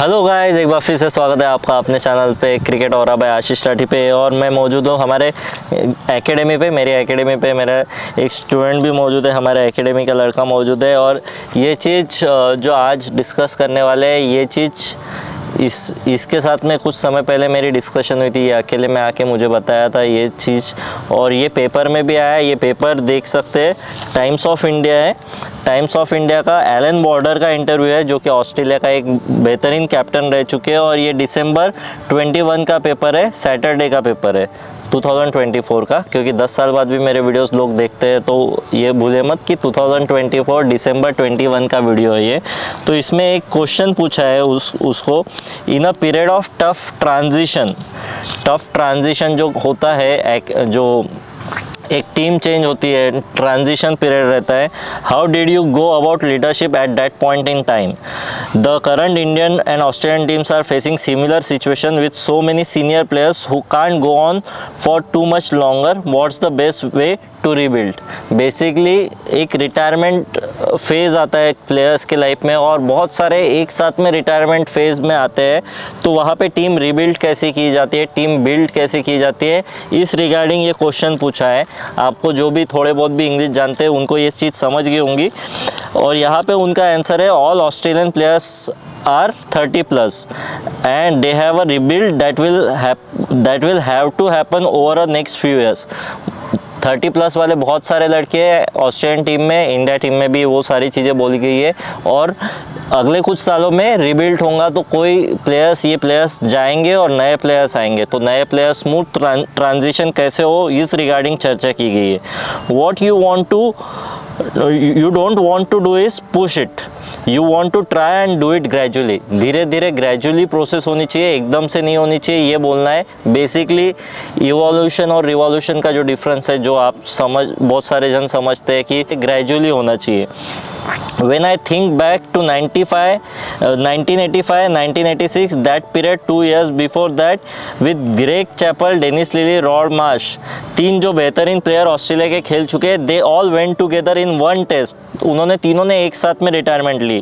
Hello guys, एक बार फिर से स्वागत है आपका अपने चैनल पे क्रिकेट और बाय आशीष राठी पे। और मैं मौजूद हूँ हमारे एकेडमी पे। मेरी एकेडमी पे मेरा एक स्टूडेंट भी मौजूद है, हमारे एकेडमी का लड़का मौजूद है। और ये चीज़ जो आज डिस्कस करने वाले हैं, ये चीज़ इसके साथ में कुछ समय पहले मेरी डिस्कशन हुई थी। ये अकेले में आके मुझे बताया था ये चीज़, और ये पेपर में भी आया। ये पेपर देख सकते हैं, टाइम्स ऑफ इंडिया है। टाइम्स ऑफ इंडिया का एलन बॉर्डर का इंटरव्यू है, जो कि ऑस्ट्रेलिया का एक बेहतरीन कैप्टन रह चुके हैं। और ये दिसंबर 21 का पेपर है, सैटरडे का पेपर है 2024 का, क्योंकि 10 साल बाद भी मेरे वीडियोस लोग देखते हैं, तो ये भूले मत कि 2024 दिसंबर 21 का वीडियो है ये। तो इसमें एक क्वेश्चन पूछा है उसको, in a period of tough transition जो होता है, जो एक टीम चेंज होती है, ट्रांजिशन पीरियड रहता है, how did you go about leadership at that point in time? The current Indian and Australian teams are facing similar situation with so many senior players who can't go on for too much longer. What's the best way to rebuild? Basically एक retirement phase आता है players के life में, और बहुत सारे एक साथ में रिटायरमेंट फेज़ में आते हैं। तो वहाँ पे टीम रीबिल्ड कैसे की जाती है, टीम बिल्ड कैसे की जाती है, इस रिगार्डिंग ये क्वेश्चन पूछा है। आपको जो भी थोड़े बहुत भी इंग्लिश जानते हैं उनको ये चीज़ समझ गई होंगी। और यहाँ पे उनका आंसर है, all Australian players are 30+ and they have a rebuild that will have to happen over the next few years. 30+ वाले बहुत सारे लड़के हैं ऑस्ट्रेलियन टीम में, इंडिया टीम में भी वो सारी चीज़ें बोली गई है। और अगले कुछ सालों में रिबिल्ड होगा, तो ये प्लेयर्स जाएंगे और नए प्लेयर्स आएंगे। तो नए प्लेयर्स स्मूथ ट्रांजिशन कैसे हो, इस रिगार्डिंग चर्चा की गई है। What you don't want to do is push it. You want to try and do it gradually. धीरे धीरे ग्रेजुअली प्रोसेस होनी चाहिए, एकदम से नहीं होनी चाहिए, ये बोलना है। बेसिकली इवोल्यूशन और रिवॉल्यूशन का जो डिफरेंस है, जो बहुत सारे जन समझते हैं कि ग्रेजुअली होना चाहिए। When I think back to 1985, 1986, that period, 2 years before that, with Greg Chappell, Dennis Lillee, Rod Marsh, 3 जो बेहतरीन प्लेयर ऑस्ट्रेलिया के खेल चुके हैं, they all went together in one test. उन्होंने तीनों ने एक साथ में रिटायरमेंट ली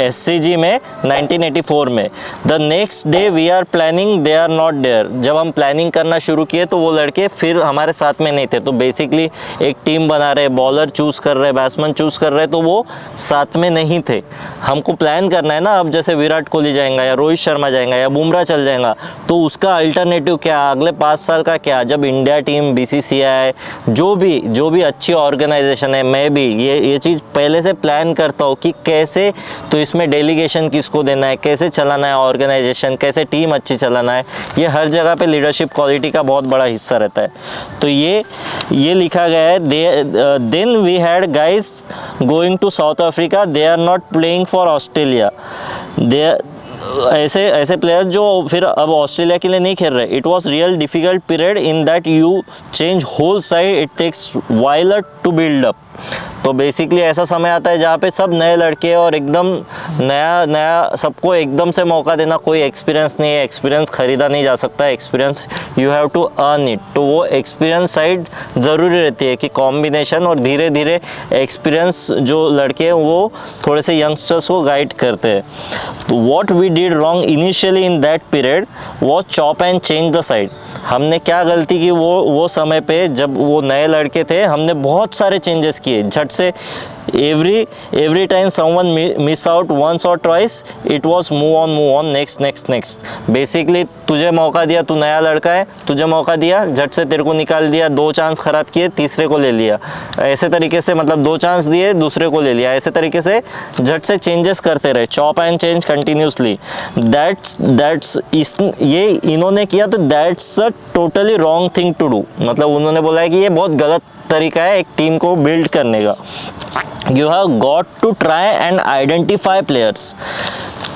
SCG में 1984 में। The next day we are planning, they are not there. जब हम प्लानिंग करना शुरू किए तो वो लड़के फिर हमारे साथ में नहीं थे। तो बेसिकली एक टीम बना रहे, बॉलर चूज़ कर रहे, बैट्समैन चूज़ कर रहे, तो वो साथ में नहीं थे। हमको प्लान करना है ना, अब जैसे विराट कोहली जाएगा या रोहित शर्मा जाएगा या बुमराह चल जाएगा, तो उसका अल्टरनेटिव क्या, अगले 5 साल का क्या? जब इंडिया टीम, BCCI, जो भी अच्छी ऑर्गेनाइजेशन है, मैं भी ये चीज़ पहले से प्लान करता हूँ कि कैसे, तो इसमें डेलीगेशन किसको देना है, कैसे चलाना है ऑर्गेनाइजेशन, कैसे टीम अच्छी चलाना है, ये हर जगह पे लीडरशिप क्वालिटी का बहुत बड़ा हिस्सा रहता है। तो ये लिखा गया है। Then we had guys going to South Africa, they are not playing for Australia. ऐसे प्लेयर्स जो फिर अब ऑस्ट्रेलिया के लिए नहीं खेल रहे। It was real difficult period in that you change whole side, it takes while to build up. तो बेसिकली ऐसा समय आता है जहाँ पे सब नए लड़के और एकदम नया सबको एकदम से मौका देना, कोई एक्सपीरियंस नहीं है, एक्सपीरियंस खरीदा नहीं जा सकता, experience you have to earn it. तो वो एक्सपीरियंस साइड ज़रूरी रहती है कि कॉम्बिनेशन, और धीरे धीरे एक्सपीरियंस जो लड़के हैं वो थोड़े से यंगस्टर्स को गाइड करते हैं। तो what we did wrong initially in that period was chop and change the side. हमने क्या गलती की वो समय पे, जब वो नए लड़के थे, हमने बहुत सारे चेंजेस किए झट से। every time someone miss out once or twice, it was move on, next. Basically तुझे मौका दिया, तू नया लड़का है, तुझे मौका दिया, झट से तेरे को निकाल दिया, 2 चांस खराब किए, तीसरे को ले लिया। ऐसे तरीके से, मतलब 2 चांस दिए, दूसरे को ले लिया। ऐसे तरीके से झट से चेंजेस करते रहे, चॉप एंड चेंज कंटिन्यूसली। ये इन्होंने किया, तो that's a totally wrong thing to do. मतलब उन्होंने बोला है कि ये बहुत गलत तरीका है एक टीम को बिल्ड करने का। You have got to try and identify players.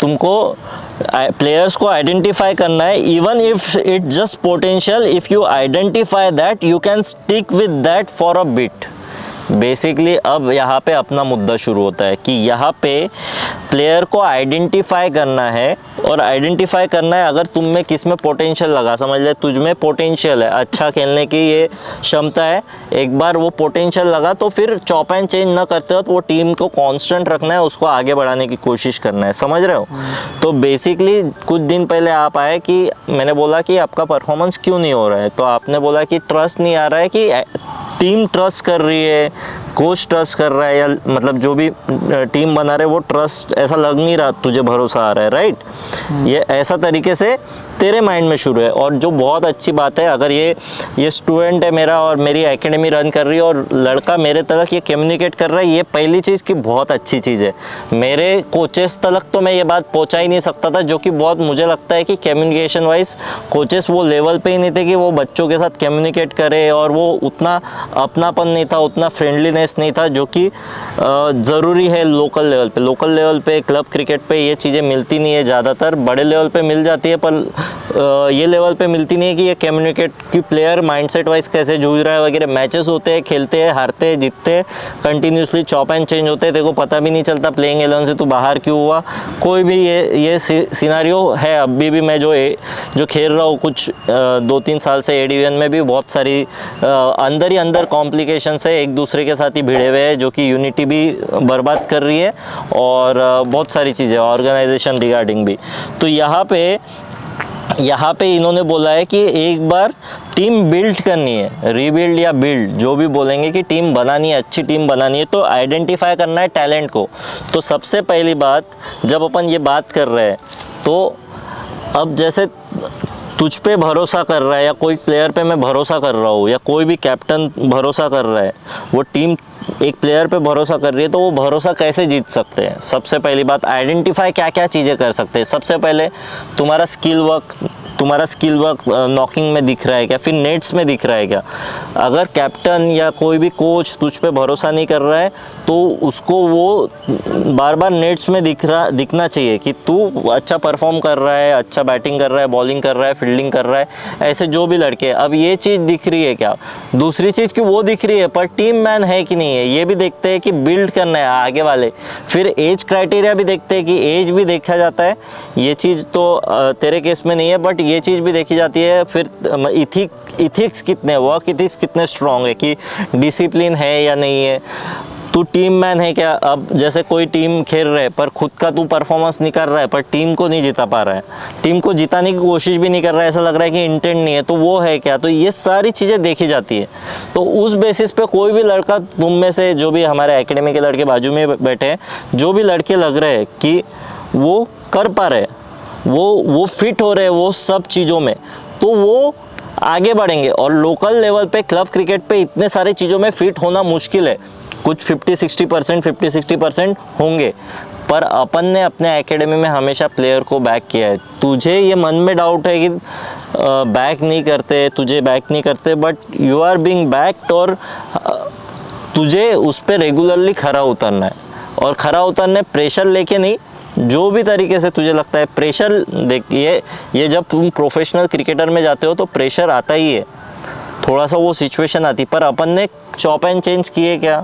तुमको प्लेयर्स को आइडेंटिफाई करना है, even if it just potential. If you identify that, you can stick with that for a bit. Basically अब यहाँ पे अपना मुद्दा शुरू होता है कि यहाँ पे प्लेयर को आइडेंटिफाई करना है, और आइडेंटिफाई करना है अगर तुम में किस में पोटेंशियल लगा, समझ ले तुझ में पोटेंशियल है, अच्छा खेलने की ये क्षमता है, एक बार वो पोटेंशियल लगा तो फिर चॉप एंड चेंज ना करते हो, तो वो टीम को कांस्टेंट रखना है, उसको आगे बढ़ाने की कोशिश करना है, समझ रहे हो। तो बेसिकली कुछ दिन पहले आप आए कि मैंने बोला कि आपका परफॉर्मेंस क्यों नहीं हो रहा है, तो आपने बोला कि ट्रस्ट नहीं आ रहा है, कि टीम ट्रस्ट कर रही है, कोच ट्रस्ट कर रहा है, या मतलब जो भी टीम बना रहे वो ट्रस्ट, ऐसा लग नहीं रहा तुझे भरोसा आ रहा है, राइट। ये ऐसा तरीके से तेरे माइंड में शुरू है, और जो बहुत अच्छी बात है, अगर ये स्टूडेंट है मेरा और मेरी एकेडमी रन कर रही है और लड़का मेरे तक ये कम्युनिकेट कर रहा है, ये पहली चीज़ की बहुत अच्छी चीज़ है। मेरे कोचेस तक तो मैं ये बात पहुंचा ही नहीं सकता था, जो कि बहुत मुझे लगता है कि कम्युनिकेशन वाइज कोचेस वो लेवल पे ही नहीं थे कि वो बच्चों के साथ कम्युनिकेट करे, और वो उतना अपनापन नहीं था, उतना फ्रेंडलीनेस नहीं था, जो कि ज़रूरी है लोकल लेवल पे। लोकल लेवल पे क्लब क्रिकेट पे ये चीज़ें मिलती नहीं है, ज़्यादातर बड़े लेवल पे मिल जाती है, पर ये लेवल पे मिलती नहीं है कि ये कम्युनिकेट कि प्लेयर माइंडसेट वाइज कैसे जूझ रहा है वगैरह। मैचेस होते हैं, खेलते हैं, हारते हैं, जीतते हैं, कंटिन्यूसली चॉप एंड चेंज होते हैं, तेरे को पता भी नहीं चलता प्लेइंग 11 से तू बाहर क्यों हुआ, कोई भी ये सिनारियो है। अभी भी मैं जो खेल रहा हूँ कुछ 2-3 साल से एडिविजन में भी बहुत सारी अंदर ही अंदर कॉम्प्लिकेशंस है, एक दूसरे के साथ ही भिड़े हुए हैं, जो कि यूनिटी भी बर्बाद कर रही है, और बहुत सारी चीज़ें ऑर्गेनाइजेशन रिगार्डिंग भी। तो यहाँ पे इन्होंने बोला है कि एक बार टीम बिल्ड करनी है, रीबिल्ड या बिल्ड जो भी बोलेंगे, कि टीम बनानी है, अच्छी टीम बनानी है, तो आइडेंटिफाई करना है टैलेंट को। तो सबसे पहली बात, जब अपन ये बात कर रहे हैं, तो अब जैसे तुझ पे भरोसा कर रहा है, या कोई प्लेयर पे मैं भरोसा कर रहा हूँ, या कोई भी कैप्टन भरोसा कर रहा है, वो टीम एक प्लेयर पे भरोसा कर रही है, तो वो भरोसा कैसे जीत सकते हैं। सबसे पहली बात, आइडेंटिफाई क्या क्या चीज़ें कर सकते हैं। सबसे पहले तुम्हारा स्किल वर्क नॉकिंग में दिख रहा है क्या, फिर नेट्स में दिख रहा है क्या। अगर कैप्टन या कोई भी कोच तुझ पे भरोसा नहीं कर रहा है, तो उसको वो बार बार नेट्स में दिखना चाहिए कि तू अच्छा परफॉर्म कर रहा है, अच्छा बैटिंग कर रहा है, बॉलिंग कर रहा है, फील्डिंग कर रहा है, ऐसे जो भी लड़के। अब ये चीज़ दिख रही है क्या। दूसरी चीज़ कि वो दिख रही है, पर टीम मैन है कि नहीं है, ये भी देखते हैं कि बिल्ड करना है आगे वाले। फिर एज क्राइटेरिया भी देखते हैं कि एज भी देखा जाता है, ये चीज़ तो तेरे केस में नहीं है, बट ये चीज़ भी देखी जाती है। फिर इथिक्स कितने, वर्क इथिक्स कितने स्ट्रॉन्ग है, कि डिसिप्लिन है या नहीं है, तू टीम मैन है क्या। अब जैसे कोई टीम खेल रहे है, पर खुद का तू परफॉर्मेंस नहीं कर रहा है, पर टीम को नहीं जिता पा रहा है, टीम को जिताने की कोशिश भी नहीं कर रहा है, ऐसा लग रहा है कि इंटेंट नहीं है, तो वो है क्या। तो ये सारी चीज़ें देखी जाती है। तो उस बेसिस पे कोई भी लड़का, तुम में से जो भी हमारे एकेडमी के लड़के बाजू में बैठे हैं, जो भी लड़के लग रहे हैं कि वो कर पा रहे हैं, वो फिट हो रहे हैं वो सब चीज़ों में, तो वो आगे बढ़ेंगे। और लोकल लेवल पे क्लब क्रिकेट पे इतने सारे चीज़ों में फिट होना मुश्किल है, कुछ 50-60% होंगे, पर अपन ने अपने एकेडमी में हमेशा प्लेयर को बैक किया है। तुझे ये मन में डाउट है कि बैक नहीं करते, but you are being backed, और तुझे उस पर रेगुलरली खरा उतरना है। और खरा उतरने प्रेशर लेके नहीं, जो भी तरीके से तुझे लगता है प्रेशर देख, ये जब तुम प्रोफेशनल क्रिकेटर में जाते हो तो प्रेशर आता ही है, थोड़ा सा वो सिचुएशन आती। पर अपन ने चॉप एंड चेंज किए क्या,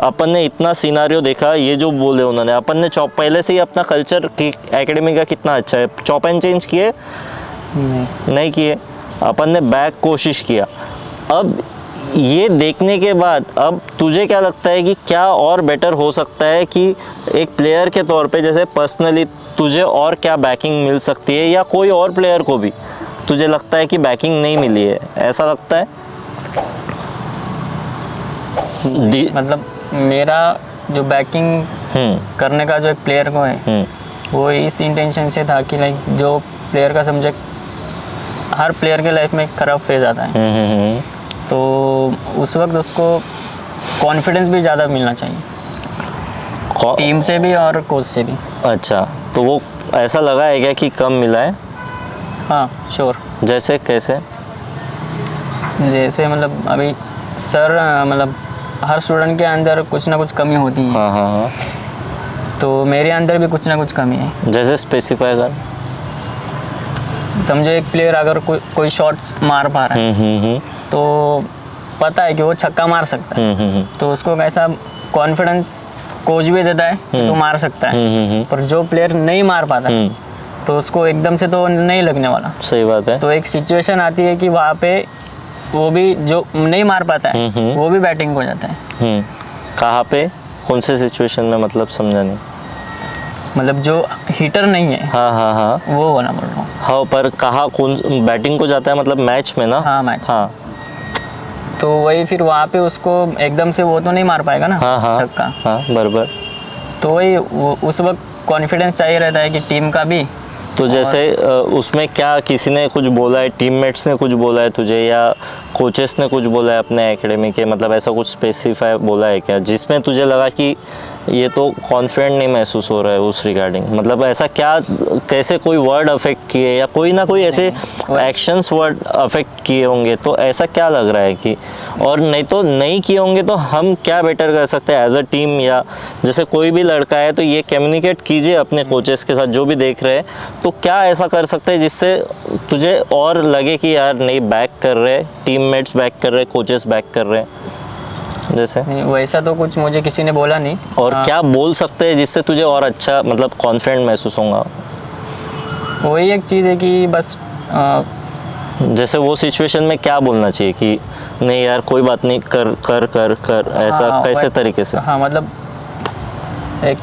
अपन ने इतना सिनारियो देखा, ये जो बोले उन्होंने, अपन ने चॉप पहले से ही अपना कल्चर की एकेडमी का कितना अच्छा है, चॉप एंड चेंज किए नहीं किए, अपन ने बैक कोशिश किया। अब ये देखने के बाद अब तुझे क्या लगता है कि क्या और बेटर हो सकता है, कि एक प्लेयर के तौर पे जैसे पर्सनली तुझे और क्या बैकिंग मिल सकती है, या कोई और प्लेयर को भी तुझे लगता है कि बैकिंग नहीं मिली है, ऐसा लगता है। मतलब मेरा जो बैकिंग करने का जो एक प्लेयर को है, वो इस इंटेंशन से था कि लाइक जो प्लेयर का सब्जेक्ट, हर प्लेयर के लाइफ में एक खराब फेज आता है, तो उस वक्त उसको कॉन्फिडेंस भी ज़्यादा मिलना चाहिए, टीम से भी और कोच से भी। अच्छा, तो वो ऐसा लगा है क्या कि कम मिला है। हाँ श्योर। जैसे कैसे, जैसे मतलब अभी सर, मतलब हर स्टूडेंट के अंदर कुछ ना कुछ कमी होती है। हाँ, तो मेरे अंदर भी कुछ ना कुछ कमी है। जैसे स्पेसिफाई कर। समझो एक प्लेयर अगर कोई शॉट्स मार पा रहा है, तो पता है कि वो छक्का मार सकता है, तो उसको कैसा कॉन्फिडेंस कोच भी देता है तो मार सकता है, पर जो प्लेयर नहीं मार पाता तो उसको एकदम से तो नहीं लगने वाला। सही बात है। तो एक सिचुएशन आती है कि वहाँ पे वो भी जो नहीं मार पाता है वो भी बैटिंग हो जाता है। कहाँ पे, कौन से सिचुएशन में, मतलब समझा नहीं। मतलब जो हिटर नहीं है, हाँ हाँ हाँ, वो बोला बोल रहा हूँ। हाँ, पर कहाँ, कौन बैटिंग को जाता है, मतलब मैच में ना? हाँ मैच। हाँ, तो वही फिर वहाँ पे उसको एकदम से वो तो नहीं मार पाएगा ना हाँ हाँ छक्का। हाँ, बराबर। तो वही उस वक्त कॉन्फिडेंस चाहिए रहता है कि टीम का भी। तो जैसे उसमें क्या किसी ने कुछ बोला है, टीममेट्स ने कुछ बोला है तुझे, या कोचेस ने कुछ बोला है अपने एकेडमी के, मतलब ऐसा कुछ स्पेसिफाई बोला है क्या जिसमें तुझे लगा कि ये तो कॉन्फिडेंट नहीं महसूस हो रहा है उस रिगार्डिंग? मतलब ऐसा क्या, कैसे कोई वर्ड अफेक्ट किए या कोई ना कोई ऐसे एक्शंस वर्ड अफेक्ट किए होंगे? तो ऐसा क्या लग रहा है कि, और नहीं तो नहीं किए होंगे तो हम क्या बेटर कर सकते हैं एज अ टीम, या जैसे कोई भी लड़का है तो ये कम्युनिकेट कीजिए अपने कोचेस के साथ जो भी देख रहे हैं, तो क्या ऐसा कर सकते हैं जिससे तुझे और लगे कि यार नहीं, बैक कर रहे, टीममेट्स बैक कर रहे, कोचेस बैक कर रहे हैं? जैसे वैसा तो कुछ मुझे किसी ने बोला नहीं। और क्या बोल सकते हैं जिससे तुझे और अच्छा, मतलब कॉन्फिडेंट महसूस होगा? वही एक चीज़ है कि बस जैसे वो सिचुएशन में क्या बोलना चाहिए कि नहीं यार कोई बात नहीं, कर कर कर कर, ऐसा हाँ, कैसे तरीके से? हाँ मतलब एक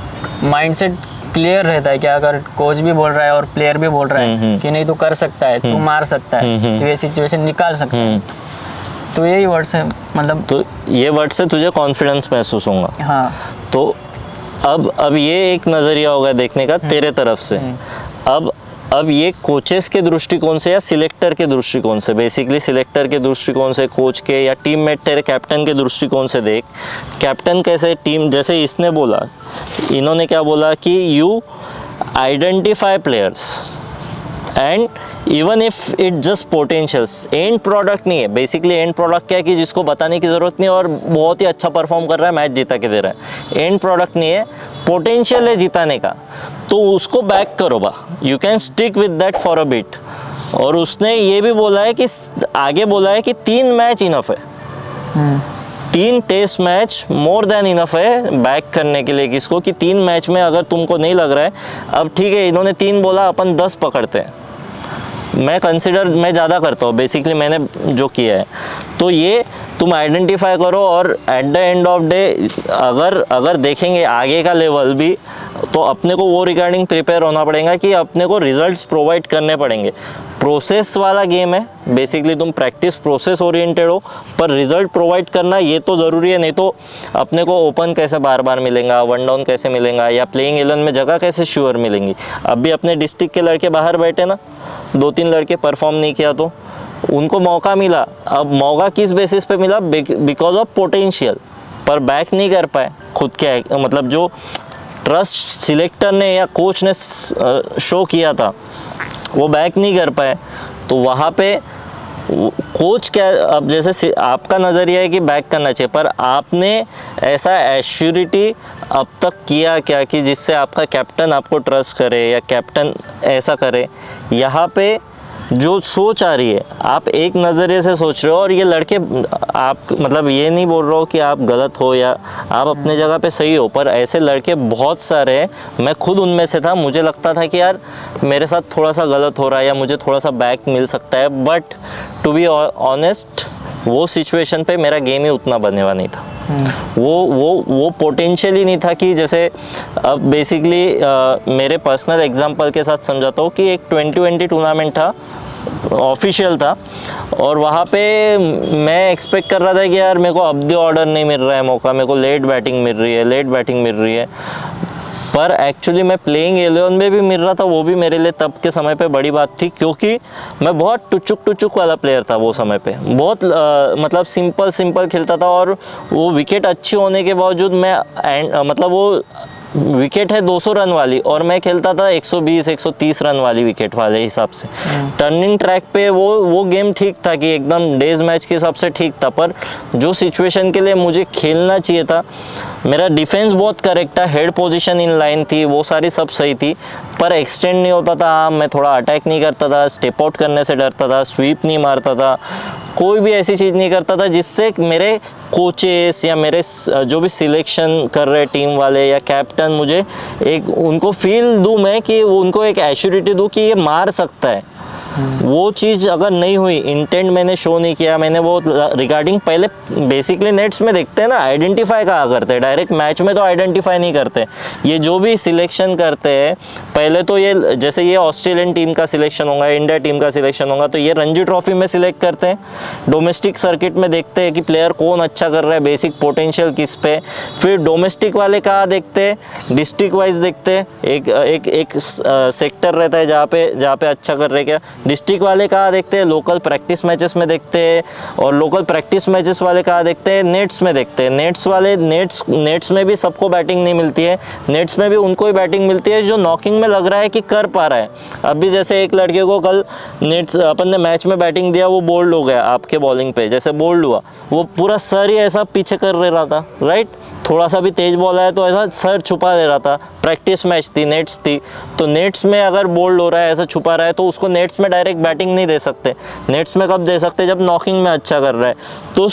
माइंडसेट क्लियर रहता है कि अगर कोच भी बोल रहा है और प्लेयर भी बोल रहा है कि नहीं तू कर सकता है, तू मार सकता है, तो ये सिचुएशन निकाल सकता है, तो यही वर्ड से, मतलब तो ये वर्ड से तुझे कॉन्फिडेंस महसूस होगा। हाँ। तो अब ये एक नज़रिया होगा देखने का तेरे तरफ से। अब ये कोचेस के दृष्टिकोण से या सिलेक्टर के दृष्टिकोण से, बेसिकली सिलेक्टर के दृष्टिकोण से, कोच के, या टीममेट तेरे कैप्टन के दृष्टिकोण से देख। कैप्टन कैसे टीम, जैसे इसने बोला, इन्होंने क्या बोला कि you identify players and even if it just potentials, and product नहीं है। बेसिकली एंड प्रोडक्ट क्या है कि जिसको बताने की ज़रूरत नहीं और बहुत ही अच्छा परफॉर्म कर रहा है, मैच जिता के दे रहा है, एंड प्रोडक्ट नहीं है, पोटेंशियल है जिताने का, तो उसको बैक करो बा, you can stick with that for a bit. और उसने ये भी बोला है कि आगे बोला है कि 3 मैच इनफ है, 3 test match more than enough है बैक करने के लिए किसको, कि 3 मैच में अगर तुमको नहीं लग रहा है, अब ठीक है इन्होंने 3 बोला, अपन 10 पकड़ते हैं, मैं कंसिडर मैं ज़्यादा करता हूँ बेसिकली, मैंने जो किया है। तो ये तुम आइडेंटिफाई करो, और at the end of day अगर देखेंगे आगे का लेवल भी, तो अपने को वो रिगार्डिंग प्रिपेयर होना पड़ेगा कि अपने को रिजल्ट्स प्रोवाइड करने पड़ेंगे। प्रोसेस वाला गेम है बेसिकली, तुम प्रैक्टिस प्रोसेस ओरिएंटेड हो, पर रिजल्ट प्रोवाइड करना ये तो ज़रूरी है, नहीं तो अपने को ओपन कैसे बार बार मिलेगा, वन डाउन कैसे मिलेगा, या प्लेइंग 11 में जगह कैसे श्योर मिलेंगी। अब भी अपने डिस्ट्रिक्ट के लड़के बाहर बैठे ना, 2-3 लड़के परफॉर्म नहीं किया तो उनको मौका मिला। अब मौका किस बेसिस पे मिला? बिकॉज ऑफ पोटेंशियल, पर बैक नहीं कर पाए खुद के, मतलब जो ट्रस्ट सिलेक्टर ने या कोच ने शो किया था वो बैक नहीं कर पाए। तो वहाँ पे कोच क्या, अब जैसे आपका नज़रिया है कि बैक करना चाहिए, पर आपने ऐसा एश्योरिटी अब तक किया क्या कि जिससे आपका कैप्टन आपको ट्रस्ट करे या कैप्टन ऐसा करे? यहाँ पे जो सोच आ रही है, आप एक नज़रिए से सोच रहे हो, और ये लड़के, आप मतलब ये नहीं बोल रहा हो कि आप गलत हो या आप अपने जगह पे सही हो, पर ऐसे लड़के बहुत सारे हैं, मैं खुद उनमें से था। मुझे लगता था कि यार मेरे साथ थोड़ा सा गलत हो रहा है या मुझे थोड़ा सा बैक मिल सकता है, बट टू बी ऑनेस्ट वो सिचुएशन पे मेरा गेम ही उतना बनने वाला नहीं था। वो पोटेंशियल ही नहीं था कि जैसे, अब बेसिकली मेरे पर्सनल एग्जांपल के साथ समझाता हूँ कि एक 2020 टूर्नामेंट था, ऑफिशियल था, और वहाँ पे मैं एक्सपेक्ट कर रहा था कि यार मेरे को अब द ऑर्डर नहीं मिल रहा है मौका, मेरे को लेट बैटिंग मिल रही है, पर एक्चुअली मैं प्लेइंग 11 में भी मिल रहा था, वो भी मेरे लिए तब के समय पे बड़ी बात थी, क्योंकि मैं बहुत टुचुक वाला प्लेयर था वो समय पे, बहुत मतलब सिंपल खेलता था, और वो विकेट अच्छी होने के बावजूद मैं मतलब वो विकेट है 200 रन वाली और मैं खेलता था 120-130 रन वाली विकेट वाले हिसाब से। टर्निंग ट्रैक पे वो गेम ठीक था कि एकदम डेज मैच के हिसाब से ठीक था, पर जो सिचुएशन के लिए मुझे खेलना चाहिए था मेरा डिफेंस बहुत करेक्ट था, हेड पोजीशन इन लाइन थी, वो सारी सब सही थी, पर एक्सटेंड नहीं होता था, मैं थोड़ा अटैक नहीं करता था, स्टेप आउट करने से डरता था, स्वीप नहीं मारता था, कोई भी ऐसी चीज़ नहीं करता था जिससे मेरे कोचेस या मेरे जो भी सिलेक्शन कर रहे टीम वाले या कैप्टन मुझे एक उनको फील दूँ मैं कि उनको एक एश्योरिटी दूँ कि ये मार सकता है। वो चीज़ अगर नहीं हुई, इंटेंट मैंने शो नहीं किया, मैंने वो रिगार्डिंग पहले बेसिकली नेट्स में देखते हैं ना, आइडेंटिफाई कहाँ करते हैं, डायरेक्ट मैच में तो आइडेंटिफाई नहीं करते। ये जो भी सिलेक्शन करते हैं पहले तो ये जैसे ये ऑस्ट्रेलियन टीम का सिलेक्शन होगा, इंडिया टीम का सिलेक्शन होगा, तो ये रणजी ट्रॉफी में सिलेक्ट करते हैं, डोमेस्टिक सर्किट में देखते हैं कि प्लेयर कौन अच्छा कर रहा है, बेसिक पोटेंशियल किस पे, फिर डोमेस्टिक वाले कहाँ देखते हैं, डिस्ट्रिक्ट वाइज देखते हैं, एक सेक्टर रहता है जहाँ पे अच्छा कर रहे हैं क्या, डिस्ट्रिक्ट वाले कहाँ देखते हैं, लोकल प्रैक्टिस मैचेस में देखते हैं, और लोकल प्रैक्टिस मैचेस वाले कहाँ देखते हैं, नेट्स में देखते हैं। नेट्स वाले नेट्स में भी सबको बैटिंग नहीं मिलती है, नेट्स में भी उनको ही बैटिंग मिलती है जो नॉकिंग में लग रहा है कि कर पा रहा है। अभी जैसे एक लड़के को कल नेट्स अपन ने मैच में बैटिंग दिया, वो बोल्ड हो गया आपके बॉलिंग पे, जैसे बोल्ड हुआ, वो पूरा सर ही ऐसा पीछे कर रहा था, राइट, थोड़ा सा भी तेज बॉल आया तो ऐसा सर छुपा दे रहा था। प्रैक्टिस मैच थी, नेट्स थी, तो नेट्स में अगर बोल्ड हो रहा है, ऐसा छुपा रहा है, तो उसको नेट्स में डायरेक्ट बैटिंग नहीं दे सकते। नेट्स में कब दे सकते, जब नॉकिंग में अच्छा कर रहा है। तो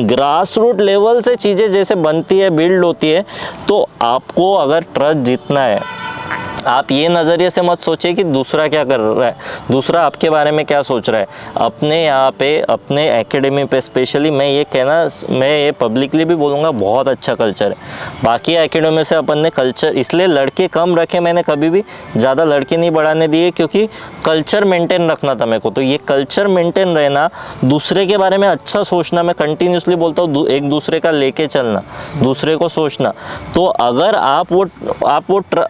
ग्रास रूट लेवल से चीज़ें जैसे बनती है, बिल्ड होती है, तो आपको अगर ट्रस्ट जीतना है, आप ये नज़रिए से मत सोचिए कि दूसरा क्या कर रहा है, दूसरा आपके बारे में क्या सोच रहा है। अपने यहाँ पे, अपने एकेडमी पे स्पेशली मैं ये पब्लिकली भी बोलूँगा, बहुत अच्छा कल्चर है। बाकी एकेडमी से अपन ने कल्चर इसलिए लड़के कम रखे, मैंने कभी भी ज़्यादा लड़के नहीं बढ़ाने दिए, क्योंकि कल्चर मेंटेन रखना था मेरे को। तो ये कल्चर मेंटेन रहना, दूसरे के बारे में अच्छा सोचना, मैं कंटिन्यूसली बोलता हूँ, एक दूसरे का लेके चलना, दूसरे को सोचना। तो अगर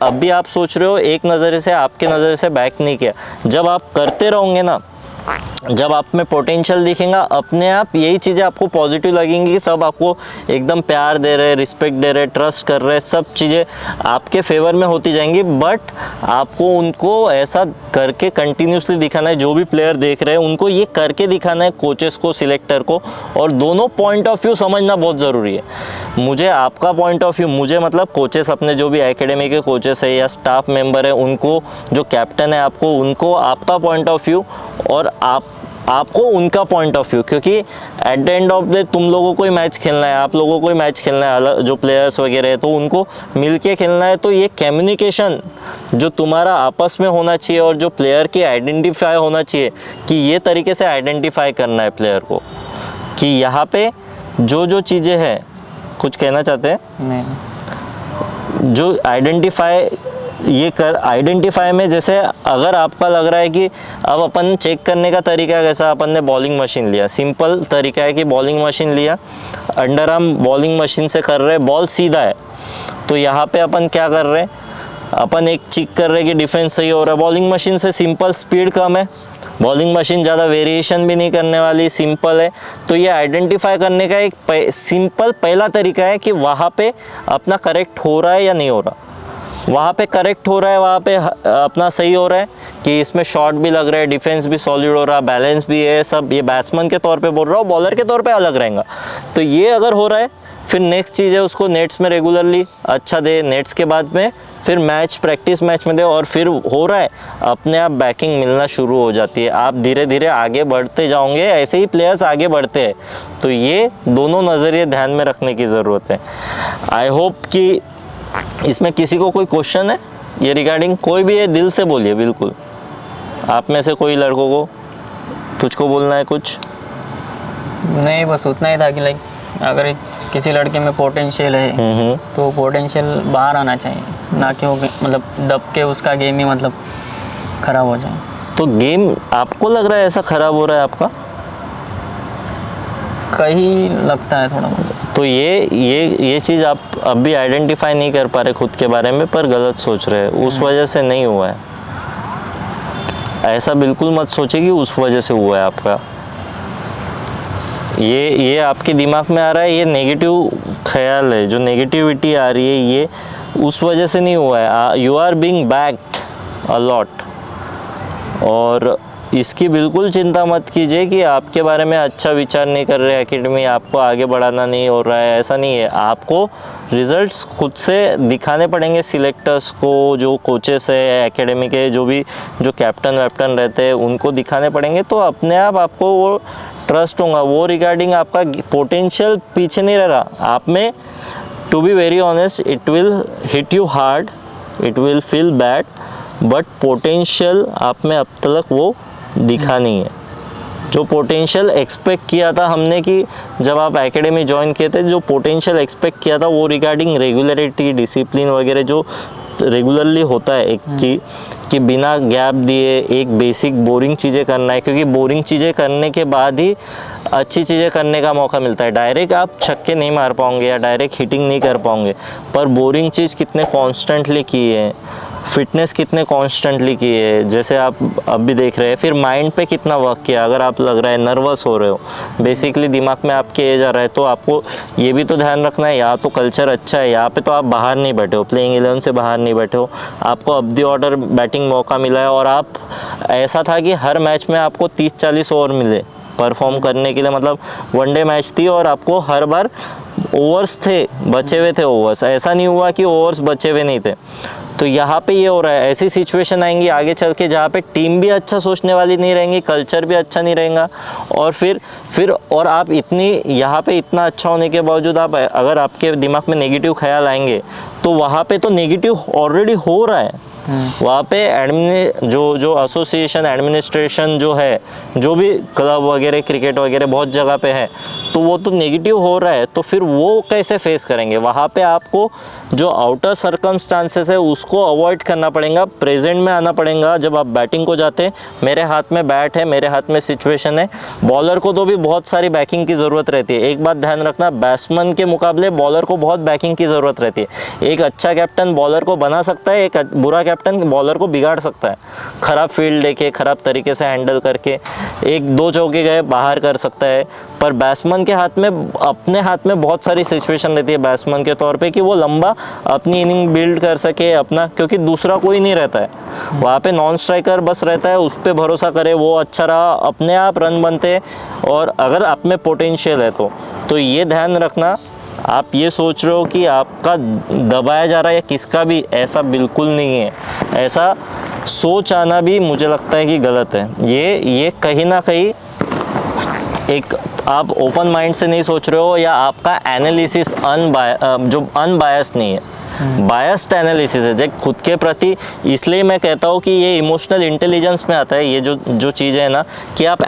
अभी आप सोच रहे हो एक नज़र से, आपके नज़र से बैक नहीं किया, जब आप करते रहोगे ना, जब आप में पोटेंशियल दिखेगा, अपने आप यही चीज़ें आपको पॉजिटिव लगेंगी कि सब आपको एकदम प्यार दे रहे, रिस्पेक्ट दे रहे, ट्रस्ट कर रहे, सब चीज़ें आपके फेवर में होती जाएंगी। बट आपको उनको ऐसा करके कंटिन्यूसली दिखाना है, जो भी प्लेयर देख रहे हैं उनको ये करके दिखाना है, कोचेस को, सिलेक्टर को, और दोनों पॉइंट ऑफ व्यू समझना बहुत ज़रूरी है। मुझे आपका पॉइंट ऑफ व्यू, मुझे मतलब कोचेस, अपने जो भी एकेडमी के कोचेस है या स्टाफ मेंबर है, उनको, जो कैप्टन है आपको, उनको आपका पॉइंट ऑफ व्यू और आपको उनका पॉइंट ऑफ व्यू, क्योंकि at the end of the तुम लोगों को ही मैच खेलना है, आप लोगों को ही मैच खेलना है, अलग जो प्लेयर्स वगैरह है तो उनको मिलके खेलना है। तो ये कम्युनिकेशन जो तुम्हारा आपस में होना चाहिए और जो प्लेयर की आइडेंटिफाई होना चाहिए, कि ये तरीके से आइडेंटिफाई करना है प्लेयर को कि यहाँ पे जो चीज़ें हैं। कुछ कहना चाहते हैं? नहीं। जो आइडेंटिफाई में, जैसे अगर आपका लग रहा है कि अब अपन चेक करने का तरीका कैसा, अपन ने बॉलिंग मशीन लिया, सिंपल तरीका है कि बॉलिंग मशीन लिया, अंडर आर्म बॉलिंग मशीन से कर रहे हैं, बॉल सीधा है, तो यहाँ पे अपन क्या कर रहे हैं, अपन एक चेक कर रहे हैं कि डिफेंस सही हो रहा है। बॉलिंग मशीन से सिंपल, स्पीड कम है, बॉलिंग मशीन ज़्यादा वेरिएशन भी नहीं करने वाली, सिंपल है। तो ये आइडेंटिफाई करने का एक सिंपल पहला तरीका है कि वहाँ पे अपना करेक्ट हो रहा है या नहीं हो रहा। वहाँ पे करेक्ट हो रहा है, वहाँ पे अपना सही हो रहा है कि इसमें शॉट भी लग रहा है, डिफेंस भी सॉलिड हो रहा, बैलेंस भी है, सब। ये बैट्समैन के तौर पे बोल रहा हूँ, बॉलर के तौर पे अलग रहेगा। तो ये अगर हो रहा है, फिर नेक्स्ट चीज़ है उसको नेट्स में रेगुलरली अच्छा दे, नेट्स के बाद में फिर मैच, प्रैक्टिस मैच में दे, और फिर हो रहा है, अपने आप बैकिंग मिलना शुरू हो जाती है। आप धीरे धीरे आगे बढ़ते जाओगे, ऐसे ही प्लेयर्स आगे बढ़ते हैं। तो ये दोनों नज़रिए ध्यान में रखने की ज़रूरत है। आई होप कि इसमें किसी को कोई क्वेश्चन है ये रिगार्डिंग, कोई भी है दिल से बोलिए, बिल्कुल। आप में से कोई लड़कों को, तुझको बोलना है कुछ? नहीं, बस उतना ही था कि लाइक अगर किसी लड़के में पोटेंशियल है तो पोटेंशियल बाहर आना चाहिए, ना कि वो मतलब दब के उसका गेम ही मतलब ख़राब हो जाए। तो गेम आपको लग रहा है ऐसा ख़राब हो रहा है आपका? कहीं लगता है थोड़ा बहुत। तो ये चीज़ आप अभी आइडेंटिफाई नहीं कर पा रहे खुद के बारे में, पर गलत सोच रहे हैं, उस वजह से नहीं हुआ है। ऐसा बिल्कुल मत सोचिए कि उस वजह से हुआ है आपका। ये आपके दिमाग में आ रहा है, ये नेगेटिव ख्याल है, जो नेगेटिविटी आ रही है, ये उस वजह से नहीं हुआ है। You are being backed a lot, और इसकी बिल्कुल चिंता मत कीजिए कि आपके बारे में अच्छा विचार नहीं कर रहे एकेडमी, आपको आगे बढ़ाना नहीं हो रहा है, ऐसा नहीं है। आपको रिजल्ट्स खुद से दिखाने पड़ेंगे सिलेक्टर्स को, जो कोचेस है एकेडमी के, जो कैप्टन वैप्टन रहते हैं उनको दिखाने पड़ेंगे, तो अपने आप आपको वो ट्रस्ट होगा। वो रिगार्डिंग आपका पोटेंशियल पीछे नहीं रह रहा आप में। To be very honest, it will hit you hard, it will feel bad, but potential आप में अब तक वो दिखा नहीं है। जो पोटेंशियल एक्सपेक्ट किया था हमने कि जब आप एकेडमी ज्वाइन किए थे, जो पोटेंशियल एक्सपेक्ट किया था वो रिगार्डिंग रेगुलरिटी, डिसिप्लिन वगैरह जो रेगुलरली होता है एक कि बिना गैप दिए एक बेसिक बोरिंग चीज़ें करना है, क्योंकि बोरिंग चीज़ें करने के बाद ही अच्छी चीज़ें करने का मौका मिलता है। डायरेक्ट आप छक्के नहीं मार पाओगे या डायरेक्ट हिटिंग नहीं कर पाओगे, पर बोरिंग चीज़ कितने कॉन्स्टेंटली की है, फिटनेस कितने कॉन्स्टेंटली की है, जैसे आप अब भी देख रहे हैं। फिर माइंड पे कितना वर्क किया, अगर आप लग रहा है नर्वस हो रहे हो, बेसिकली दिमाग में आपके ये जा रहा है, तो आपको ये भी तो ध्यान रखना है, यहाँ तो कल्चर अच्छा है, यहाँ पे तो आप बाहर नहीं बैठे हो, प्लेइंग 11 से बाहर नहीं बैठे हो, आपको अब दी ऑर्डर बैटिंग मौका मिला है, और आप ऐसा था कि हर मैच में आपको 30-40 ओवर मिले परफॉर्म करने के लिए, मतलब वनडे मैच थी और आपको हर बार ओवर्स थे, बचे हुए थे ओवर्स, ऐसा नहीं हुआ कि ओवर्स बचे हुए नहीं थे। तो यहाँ पे ये हो रहा है, ऐसी सिचुएशन आएंगी आगे चल के जहाँ पे टीम भी अच्छा सोचने वाली नहीं रहेंगी, कल्चर भी अच्छा नहीं रहेगा, और फिर और आप इतनी यहाँ पे इतना अच्छा होने के बावजूद आप अगर आपके दिमाग में नेगेटिव ख्याल आएंगे, तो वहाँ पे तो नेगेटिव ऑलरेडी हो रहा है। वहाँ पे जो एसोसिएशन एडमिनिस्ट्रेशन जो है, जो भी क्लब वगैरह क्रिकेट वगैरह बहुत जगह पे है, तो वो तो नेगेटिव हो रहा है, तो फिर वो कैसे फेस करेंगे? वहाँ पे आपको जो आउटर सर्कमस्टांसेस है उसको अवॉइड करना पड़ेगा, प्रेजेंट में आना पड़ेगा। जब आप बैटिंग को जाते, मेरे हाथ में बैट है, मेरे हाथ में सिचुएशन है, बॉलर को तो भी बहुत सारी बैकिंग की ज़रूरत रहती है। एक बात ध्यान रखना, बैट्समैन के मुकाबले बॉलर को बहुत बैकिंग की ज़रूरत रहती है। एक अच्छा कैप्टन बॉलर को बना सकता है, एक बुरा कैप्टन बॉलर को बिगाड़ सकता है, खराब फील्ड लेके, खराब तरीके से हैंडल करके, 1-2 चौके गए बाहर कर सकता है। पर बैट्समैन के हाथ में, अपने हाथ में बहुत सारी सिचुएशन रहती है बैट्समैन के तौर पे कि वो लंबा अपनी इनिंग बिल्ड कर सके अपना, क्योंकि दूसरा कोई नहीं रहता है वहाँ पे, नॉन स्ट्राइकर बस रहता है, उस पर भरोसा करे, वो अच्छा रहा, अपने आप रन बनते हैं। और अगर आप में पोटेंशियल है तो ये ध्यान रखना, आप ये सोच रहे हो कि आपका दबाया जा रहा है या किसका भी, ऐसा बिल्कुल नहीं है। ऐसा सोच आना भी मुझे लगता है कि गलत है। ये कहीं ना कहीं एक आप ओपन माइंड से नहीं सोच रहे हो, या आपका एनालिसिस जो अनबायस्ड नहीं है, बायस्ड एनालिसिस है देख खुद के प्रति। इसलिए मैं कहता हूँ कि ये इमोशनल इंटेलिजेंस में आता है, ये जो चीज़ है ना, कि आप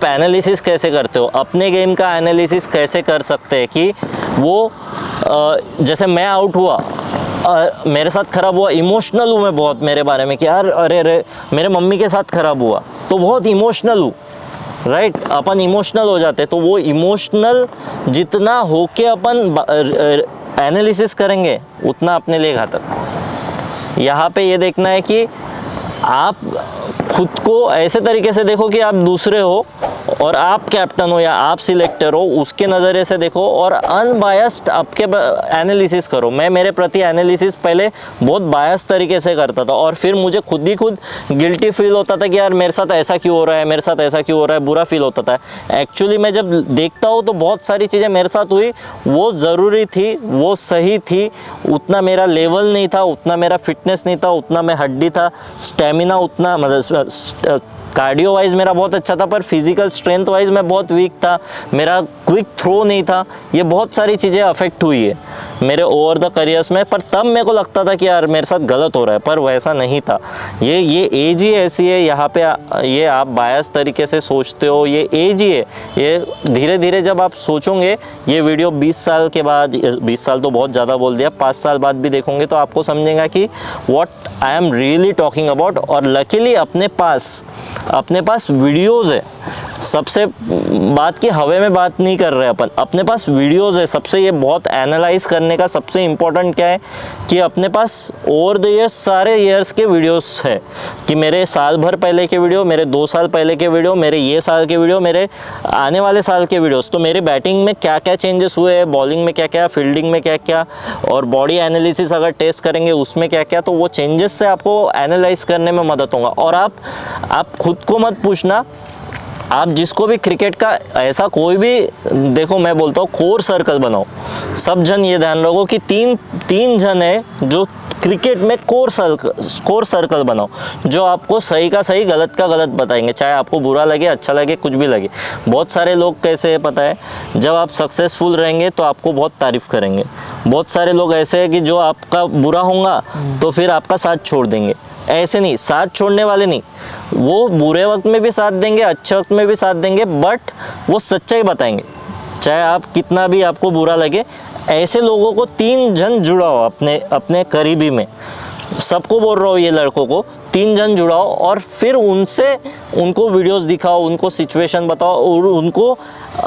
एनालिसिस कैसे करते हो, अपने गेम का एनालिसिस कैसे कर सकते हैं कि वो जैसे मैं आउट हुआ, मेरे साथ ख़राब हुआ, इमोशनल हूँ मैं बहुत मेरे बारे में कि यार अरे मेरे मम्मी के साथ ख़राब हुआ तो बहुत इमोशनल हूँ, राइट। अपन इमोशनल हो जाते, तो वो इमोशनल जितना होके अपन एनालिसिस करेंगे उतना अपने लिए घातक। यहाँ पे ये देखना है कि आप खुद को ऐसे तरीके से देखो कि आप दूसरे हो और आप कैप्टन हो या आप सिलेक्टर हो, उसके नज़रिए से देखो और अनबायस्ड आपके एनालिसिस करो। मैं मेरे प्रति एनालिसिस पहले बहुत बायस तरीके से करता था और फिर मुझे खुद गिल्टी फील होता था कि यार मेरे साथ ऐसा क्यों हो रहा है, मेरे साथ ऐसा क्यों हो रहा है, बुरा फील होता था। एक्चुअली मैं जब देखता हूँ तो बहुत सारी चीज़ें मेरे साथ हुई, वो ज़रूरी थी, वो सही थी, उतना मेरा लेवल नहीं था, उतना मेरा फिटनेस नहीं था, उतना मैं हड्डी था, स्टेमिना उतना मतलब कार्डियो वाइज मेरा बहुत अच्छा था, पर फिजिकल स्ट्रेंथ वाइज मैं बहुत वीक था, मेरा क्विक थ्रो नहीं था। ये बहुत सारी चीज़ें अफेक्ट हुई है मेरे ओवर द करियर्स में, पर तब मेरे को लगता था कि यार मेरे साथ गलत हो रहा है, पर वैसा नहीं था। ये एज ही ऐसी है, यहाँ पे ये आप बायस तरीके से सोचते हो, ये एज ही है। ये धीरे धीरे जब आप सोचोगे, ये वीडियो 20 साल के बाद, 20 साल तो बहुत ज़्यादा बोल दिया, 5 साल बाद भी देखोगे तो आपको समझेगा कि what I am really talking about. और लकीली अपने पास वीडियोज़ है, सबसे बात की हवे में बात नहीं कर रहे अपन, अपने पास वीडियोज़ है। सबसे ये बहुत एनालाइज करने का सबसे इम्पोर्टेंट क्या है कि अपने पास ओवर द ईयर्स सारे ईयर्स के वीडियोस है, कि मेरे साल भर पहले के वीडियो, मेरे 2 साल पहले के वीडियो, मेरे ये साल के वीडियो, मेरे आने वाले साल के वीडियोस। तो मेरे बैटिंग में क्या क्या चेंजेस हुए हैं, बॉलिंग में क्या क्या, फील्डिंग में क्या क्या, और बॉडी एनालिसिस अगर टेस्ट करेंगे उसमें क्या क्या, तो वो चेंजेस से आपको एनालाइज करने में मदद होगा। और आप खुद को मत पूछना आप जिसको भी क्रिकेट का ऐसा कोई भी देखो, मैं बोलता हूँ कोर सर्कल बनाओ। सब जन ये ध्यान रखो कि तीन जन है जो क्रिकेट में कोर सर्कल बनाओ, जो आपको सही का सही गलत का गलत बताएंगे, चाहे आपको बुरा लगे अच्छा लगे कुछ भी लगे। बहुत सारे लोग कैसे है पता है, जब आप सक्सेसफुल रहेंगे तो आपको बहुत तारीफ़ करेंगे। बहुत सारे लोग ऐसे हैं कि जो आपका बुरा होगा तो फिर आपका साथ छोड़ देंगे। ऐसे नहीं, साथ छोड़ने वाले नहीं, वो बुरे वक्त में भी साथ देंगे, अच्छे वक्त में भी साथ देंगे, बट वो सच्चाई बताएंगे, चाहे आप कितना भी आपको बुरा लगे। ऐसे लोगों को 3 जन जुड़ाओ अपने करीबी में। सबको बोल रहा हूँ ये लड़कों को 3 जन जुड़ाओ और फिर उनको वीडियोस दिखाओ, उनको सिचुएशन बताओ और उनको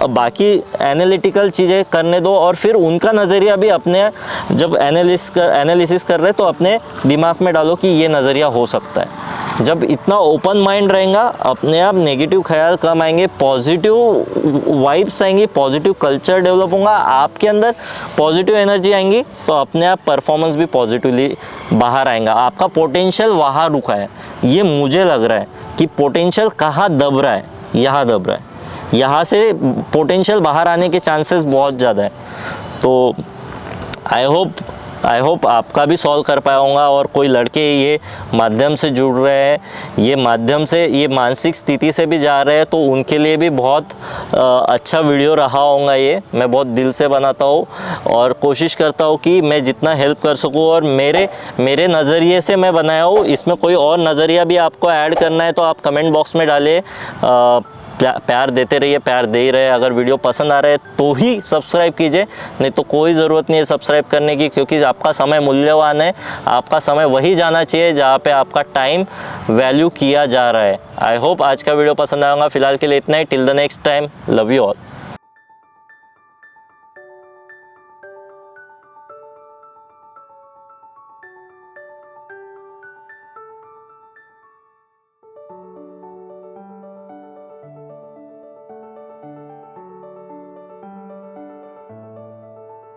बाकी एनालिटिकल चीज़ें करने दो। और फिर उनका नज़रिया भी अपने जब एनालिसिस कर रहे तो अपने दिमाग में डालो कि ये नज़रिया हो सकता है। जब इतना ओपन माइंड रहेगा अपने आप नेगेटिव ख्याल कम आएंगे, पॉजिटिव वाइब्स आएंगी, पॉजिटिव कल्चर डेवलप होगा, आपके अंदर पॉजिटिव एनर्जी आएंगी तो अपने आप परफॉर्मेंस भी पॉजिटिवली बाहर आएगा। आपका पोटेंशियल वहाँ रुका है, ये मुझे लग रहा है कि पोटेंशियल कहाँ दब रहा है, यहाँ दब रहा है। यहाँ से पोटेंशियल बाहर आने के चांसेस बहुत ज़्यादा है। तो आई होप आपका भी सॉल्व कर पाया होगा। और कोई लड़के ये माध्यम से जुड़ रहे हैं, ये माध्यम से ये मानसिक स्थिति से भी जा रहे हैं, तो उनके लिए भी बहुत अच्छा वीडियो रहा होगा। ये मैं बहुत दिल से बनाता हूँ और कोशिश करता हूँ कि मैं जितना हेल्प कर सकूँ और मेरे नज़रिए से मैं बनाया हूँ। इसमें कोई और नज़रिया भी आपको ऐड करना है तो आप कमेंट बॉक्स में डालिए। प्यार देते रहिए, प्यार दे ही रहे। अगर वीडियो पसंद आ रहा है तो ही सब्सक्राइब कीजिए, नहीं तो कोई ज़रूरत नहीं है सब्सक्राइब करने की, क्योंकि आपका समय मूल्यवान है। आपका समय वही जाना चाहिए जहाँ पे आपका टाइम वैल्यू किया जा रहा है। आई होप आज का वीडियो पसंद आएगा। फिलहाल के लिए इतना ही। Till the next time, love you all.